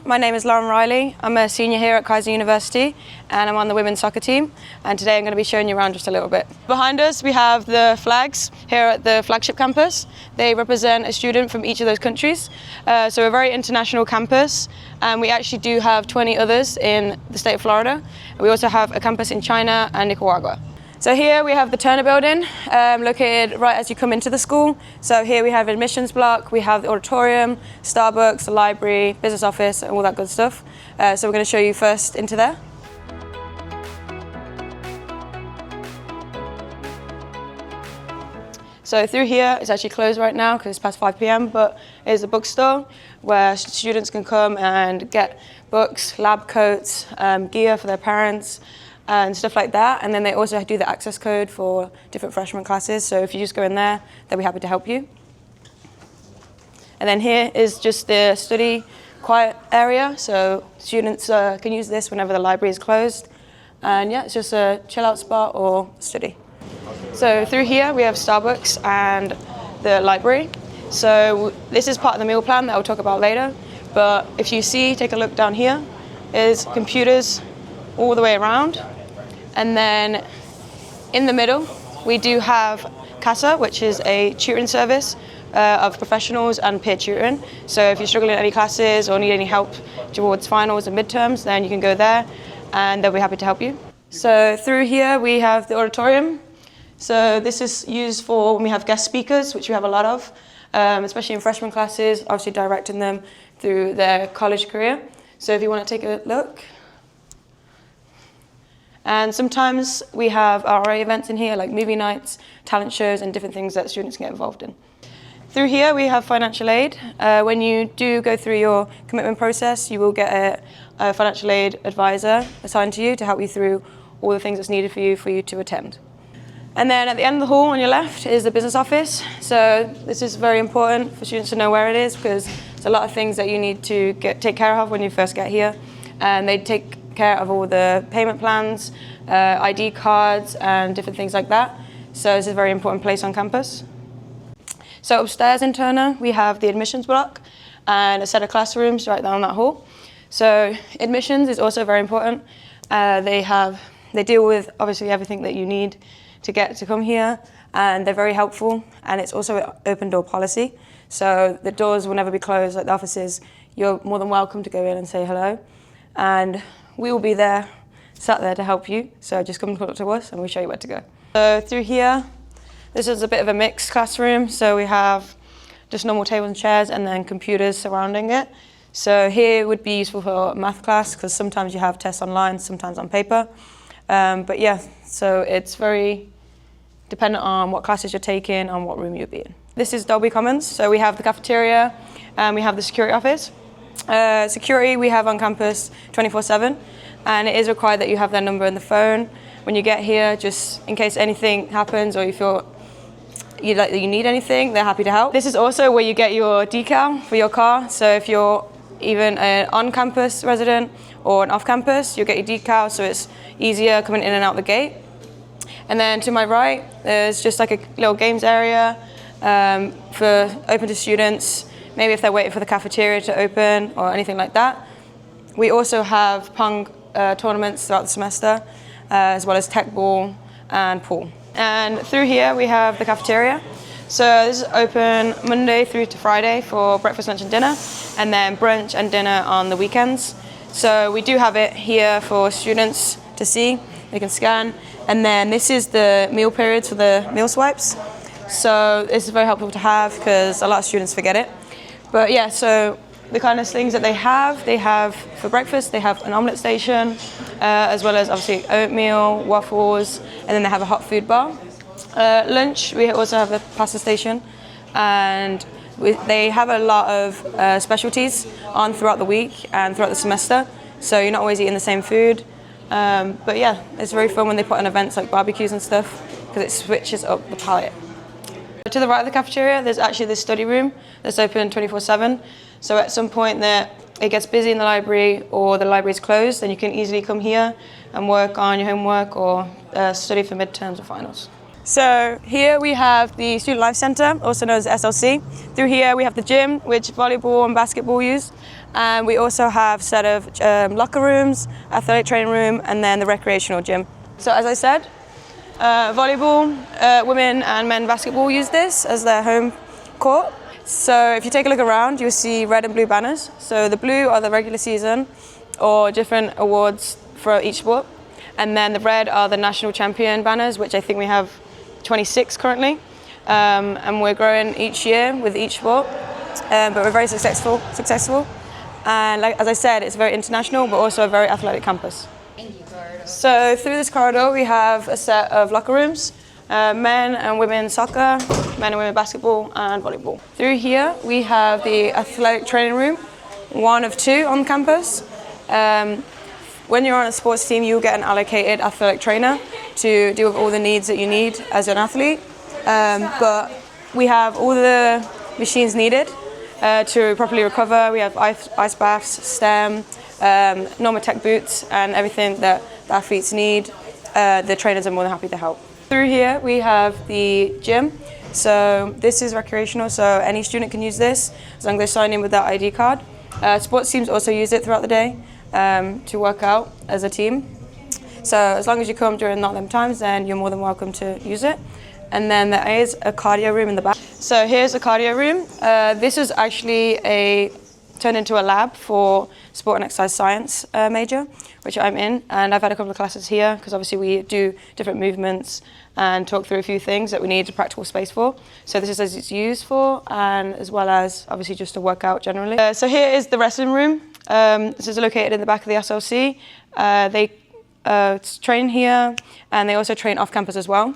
my name is Lauren Riley. I'm a senior here at Keiser University and I'm on the women's soccer team, and today I'm going to be showing you around just a little bit. Behind us we have the flags here at the Flagship campus. They represent a student from each of those countries, so we're a very international campus, and we actually do have 20 others in the state of Florida. We also have a campus in China and Nicaragua. So here we have the Turner building, located right as you come into the school. So here we have admissions block, we have the auditorium, Starbucks, the library, business office, and all that good stuff. So we're going to show you first into there. So through here, it's actually closed right now because it's past 5 p.m, but it's a bookstore where students can come and get books, lab coats, gear for their parents, and stuff like that. And then they also do the access code for different freshman classes. So if you just go in there, they'll be happy to help you. And then here is just the study quiet area. So students can use this whenever the library is closed. And yeah, it's just a chill out spot or study. So through here, we have Starbucks and the library. So this is part of the meal plan that I'll talk about later. But if you see, take a look down here, is computers all the way around. And then in the middle, we do have Keiser, which is a tutoring service of professionals and peer tutoring. So if you're struggling in any classes or need any help towards finals and midterms, then you can go there and they'll be happy to help you. So through here, we have the auditorium. So this is used for when we have guest speakers, which we have a lot of, especially in freshman classes, obviously directing them through their college career. So if you want to take a look. And sometimes we have RA events in here, like movie nights, talent shows, and different things that students can get involved in. Through here, we have financial aid. When you do go through your commitment process, you will get a financial aid advisor assigned to you to help you through all the things that's needed for you to attend. And then at the end of the hall on your left is the business office. So this is very important for students to know where it is, because there's a lot of things that you need to take care of when you first get here. And they take care of all the payment plans, ID cards, and different things like that. So it's a very important place on campus. So upstairs in Turner, we have the admissions block and a set of classrooms right down that hall. So admissions is also very important. They deal with obviously everything that you need to come here, and they're very helpful. And it's also an open door policy. So the doors will never be closed like the offices. You're more than welcome to go in and say hello. And we will be there, sat there to help you. So just come and talk to us and we'll show you where to go. So through here, this is a bit of a mixed classroom. So we have just normal tables and chairs and then computers surrounding it. So here would be useful for math class because sometimes you have tests online, sometimes on paper. But yeah, so it's very dependent on what classes you're taking and what room you'll be in. This is Dolby Commons. So we have the cafeteria and we have the security office. Security we have on campus 24/7, and it is required that you have their number in the phone when you get here, just in case anything happens or you feel you need anything, they're happy to help. This is also where you get your decal for your car. So if you're even an on-campus resident or an off-campus, you'll get your decal, so it's easier coming in and out the gate. And then to my right, there's just like a little games area for open to students. Maybe if they're waiting for the cafeteria to open or anything like that. We also have Pong tournaments throughout the semester, as well as tech ball and pool. And through here we have the cafeteria. So this is open Monday through to Friday for breakfast, lunch and dinner, and then brunch and dinner on the weekends. So we do have it here for students to see, they can scan. And then this is the meal periods for the meal swipes. So this is very helpful to have because a lot of students forget it. But yeah, so the kind of things that they have for breakfast, they have an omelette station, as well as obviously oatmeal, waffles, and then they have a hot food bar. Lunch, we also have a pasta station, and they have a lot of specialties on throughout the week and throughout the semester, so you're not always eating the same food. But yeah, it's very fun when they put on events like barbecues and stuff, because it switches up the palate. To the right of the cafeteria, there's actually this study room that's open 24/7. So at some point that it gets busy in the library or the library's closed, then you can easily come here and work on your homework or study for midterms or finals. So here we have the Student Life Centre, also known as SLC. Through here we have the gym, which volleyball and basketball use. And we also have a set of locker rooms, athletic training room, and then the recreational gym. So as I said, volleyball, women and men basketball use this as their home court. So if you take a look around, you'll see red and blue banners. So the blue are the regular season or different awards for each sport. And then the red are the national champion banners, which I think we have 26 currently. And we're growing each year with each sport, but we're very successful. And like, as I said, it's very international, but also a very athletic campus. So through this corridor, we have a set of locker rooms, men and women soccer, men and women basketball, and volleyball. Through here, we have the athletic training room, one of two on campus. When you're on a sports team, you'll get an allocated athletic trainer to deal with all the needs that you need as an athlete. But we have all the machines needed to properly recover. We have ice baths, STEM, Normatec boots, and everything that the athletes need. The trainers are more than happy to help. Through here, we have the gym. So this is recreational, so any student can use this as long as they sign in with their ID card. Sports teams also use it throughout the day to work out as a team. So as long as you come during not them times, then you're more than welcome to use it. And then there is a cardio room in the back. So here's a cardio room. This is actually turned into a lab for sport and exercise science major, which I'm in. And I've had a couple of classes here because obviously we do different movements and talk through a few things that we need a practical space for. So this is as it's used for, and as well as obviously just to work out generally. So here is the wrestling room. This is located in the back of the SLC. They train here, and they also train off campus as well,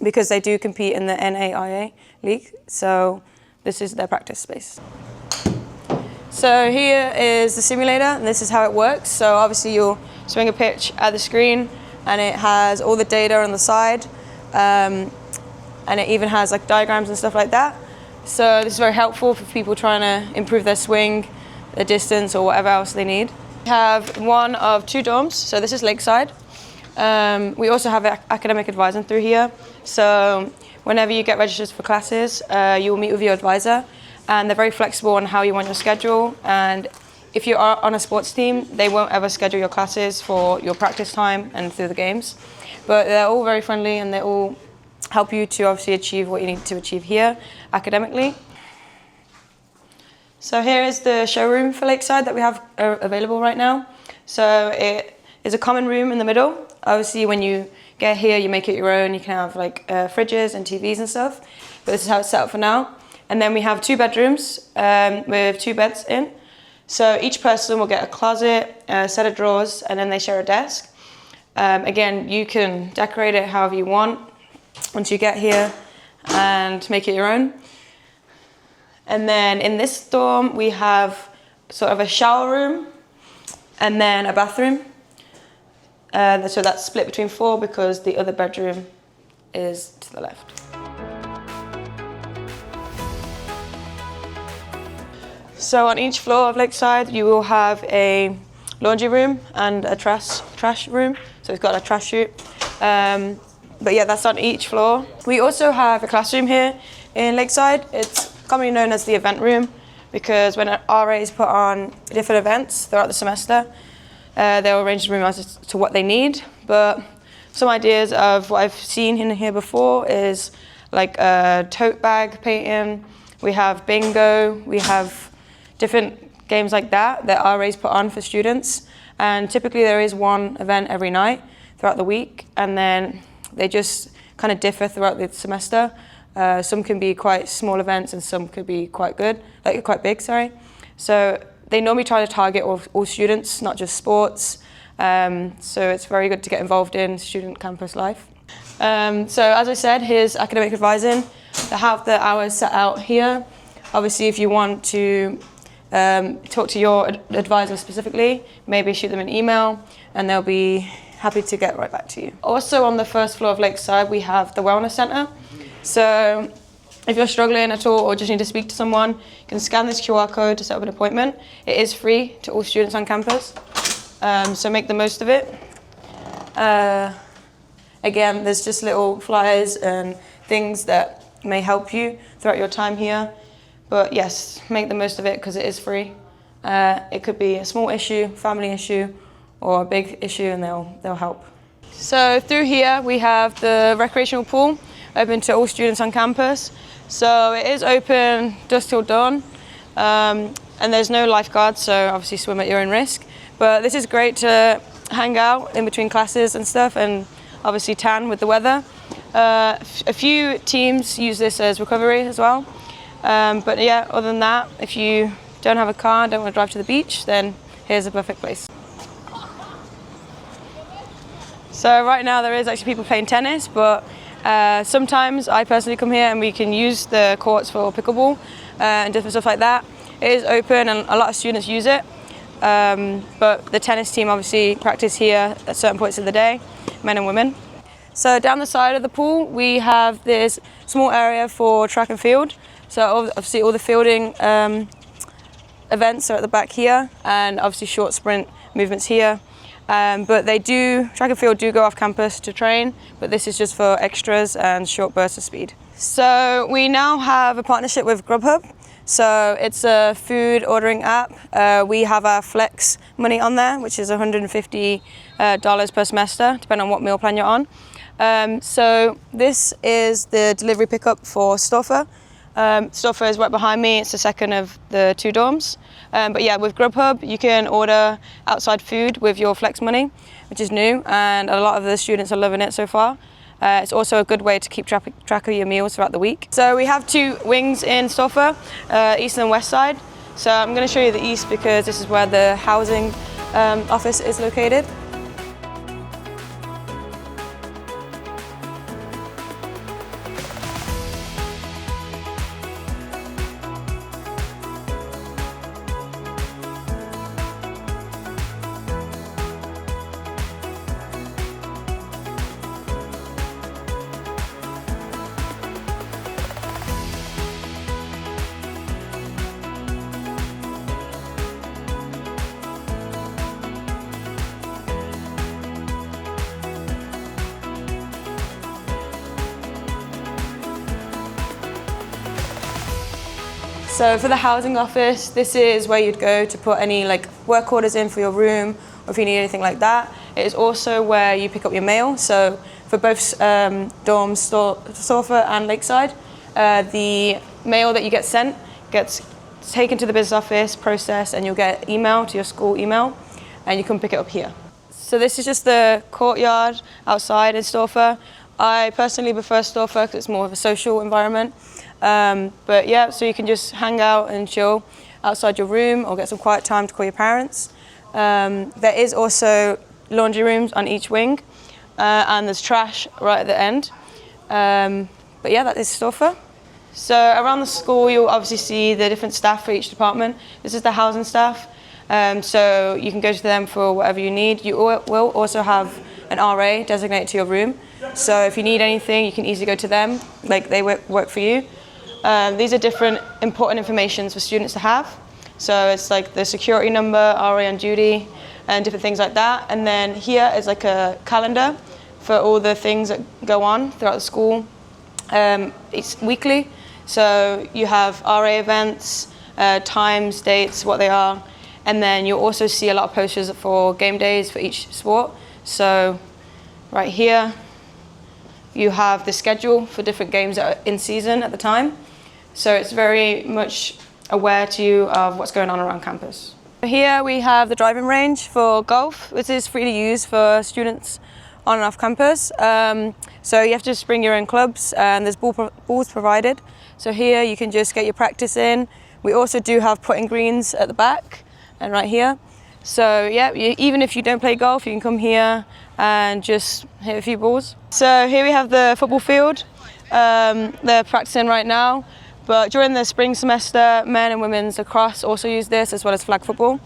because they do compete in the NAIA league. So this is their practice space. So here is the simulator, and this is how it works. So obviously you'll swing a pitch at the screen, and it has all the data on the side, and it even has like diagrams and stuff like that. So this is very helpful for people trying to improve their swing, their distance, or whatever else they need. We have one of two dorms, so this is Lakeside. We also have academic advising through here. So whenever you get registered for classes, you will meet with your advisor, and they're very flexible on how you want your schedule. And if you are on a sports team, they won't ever schedule your classes for your practice time and through the games. But they're all very friendly, and they all help you to obviously achieve what you need to achieve here academically. So here is the showroom for Lakeside that we have available right now. So it is a common room in the middle. Obviously, when you get here, you make it your own. You can have like fridges and TVs and stuff. But this is how it's set up for now. And then we have two bedrooms with two beds in. So each person will get a closet, a set of drawers, and then they share a desk. Again, you can decorate it however you want once you get here and make it your own. And then in this dorm, we have sort of a shower room and then a bathroom. So that's split between four because the other bedroom is to the left. So on each floor of Lakeside, you will have a laundry room and a trash room. So it's got a trash chute. But yeah, that's on each floor. We also have a classroom here in Lakeside. It's commonly known as the event room because when RAs put on different events throughout the semester, they'll arrange the room as to what they need. But some ideas of what I've seen in here before is like a tote bag painting. We have bingo. We have different games like that RAs put on for students. And typically there is one event every night throughout the week, and then they just kind of differ throughout the semester. Some can be quite small events and some could be quite big. So they normally try to target all students, not just sports. So it's very good to get involved in student campus life. So as I said, here's academic advising. They have the hours set out here. Obviously, if you want to talk to your advisor specifically, maybe shoot them an email and they'll be happy to get right back to you. Also on the first floor of Lakeside, we have the Wellness Centre. So if you're struggling at all or just need to speak to someone, you can scan this QR code to set up an appointment. It is free to all students on campus, so make the most of it. Again, there's just little flyers and things that may help you throughout your time here. But yes, make the most of it because it is free It could be a small issue, family issue, or a big issue, and they'll help. So through here we have the recreational pool, open to all students on campus. So it is open dusk till dawn, and there's no lifeguards, so obviously swim at your own risk. But this is great to hang out in between classes and stuff, and obviously tan with the weather. A few teams use this as recovery as well. But yeah, other than that, if you don't have a car, don't want to drive to the beach, then here's a perfect place. So right now there is actually people playing tennis, but sometimes I personally come here and we can use the courts for pickleball and different stuff like that. It is open and a lot of students use it, but the tennis team obviously practice here at certain points of the day, men and women. So down the side of the pool we have this small area for track and field. So obviously all the fielding events are at the back here, and obviously short sprint movements here. But track and field do go off campus to train, but this is just for extras and short bursts of speed. So we now have a partnership with Grubhub. So it's a food ordering app. We have our Flex money on there, which is $150 per semester, depending on what meal plan you're on. So this is the delivery pickup for Stoffer. Stoffer is right behind me. It's the second of the 2 dorms. But yeah, with Grubhub, you can order outside food with your Flex money, which is new, and a lot of the students are loving it so far. It's also a good way to keep track of your meals throughout the week. So we have 2 wings in Stoffer, east and west side. So I'm going to show you the east because this is where the housing office is located. So for the housing office, this is where you'd go to put any work orders in for your room, or if you need anything like that. It is also where you pick up your mail. So for both dorms, Stoffer and Lakeside, the mail that you get sent gets taken to the business office, processed, and you'll get email to your school email, and you can pick it up here. So this is just the courtyard outside in Stoffer. I personally prefer Stoffer because it's more of a social environment. But yeah, so you can just hang out and chill outside your room or get some quiet time to call your parents. There is also laundry rooms on each wing, and there's trash right at the end. But yeah, that is Stoffer. So around the school, you'll obviously see the different staff for each department. This is the housing staff, so you can go to them for whatever you need. You will also have an RA designated to your room. So if you need anything, you can easily go to them, they work for you. These are different important information for students to have. So it's like the security number, RA on duty, and different things like that. And then here is like a calendar for all the things that go on throughout the school. It's weekly, so you have RA events, times, dates, what they are, and then you'll also see a lot of posters for game days for each sport. So right here, you have the schedule for different games that are in season at the time. So it's very much aware to you of what's going on around campus. Here we have the driving range for golf, which is free to use for students on and off campus. So you have to just bring your own clubs, and there's balls provided. So here you can just get your practice in. We also do have putting greens at the back and right here. So yeah, even if you don't play golf, you can come here and just hit a few balls. So here we have the football field. They're practicing right now. But during the spring semester, men and women's lacrosse also use this, as well as flag football.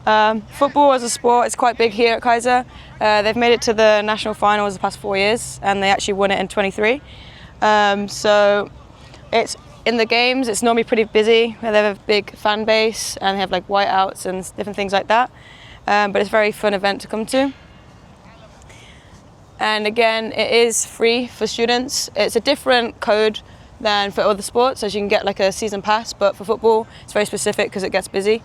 Football as a sport is quite big here at Keiser. They've made it to the national finals the past 4 years, and they actually won it in 23. So it's in the games, it's normally pretty busy. They have a big fan base, and they have whiteouts and different things like that. But it's a very fun event to come to. And again, it is free for students. It's a different code than for other sports, as you can get a season pass, but for football it's very specific because it gets busy.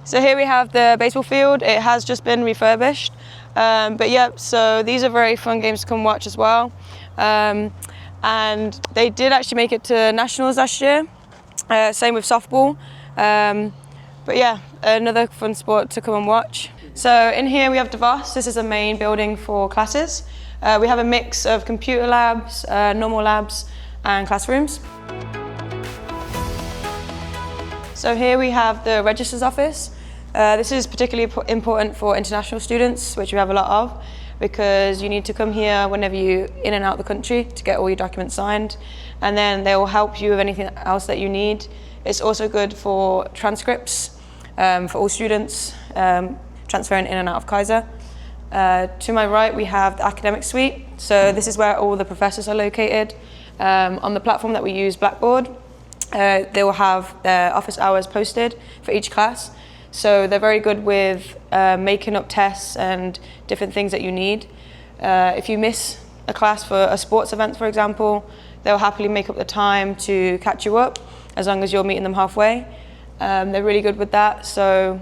So here we have the baseball field. It has just been refurbished. But yeah, so these are very fun games to come watch as well. And they did actually make it to nationals last year. Same with softball. But yeah, another fun sport to come and watch. So in here we have DeVos. This is a main building for classes. We have a mix of computer labs, normal labs, and classrooms. So here we have the registrar's office. This is particularly important for international students, which we have a lot of, because you need to come here whenever you're in and out of the country to get all your documents signed, and then they will help you with anything else that you need. It's also good for transcripts for all students transferring in and out of Keiser. To my right we have the academic suite. So this is where all the professors are located. On the platform that we use, Blackboard, they will have their office hours posted for each class. So they're very good with making up tests and different things that you need. If you miss a class for a sports event, for example, they'll happily make up the time to catch you up, as long as you're meeting them halfway. They're really good with that, so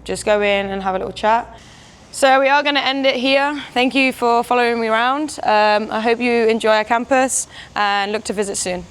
just go in and have a little chat. So we are going to end it here. Thank you for following me around. I hope you enjoy our campus and look to visit soon.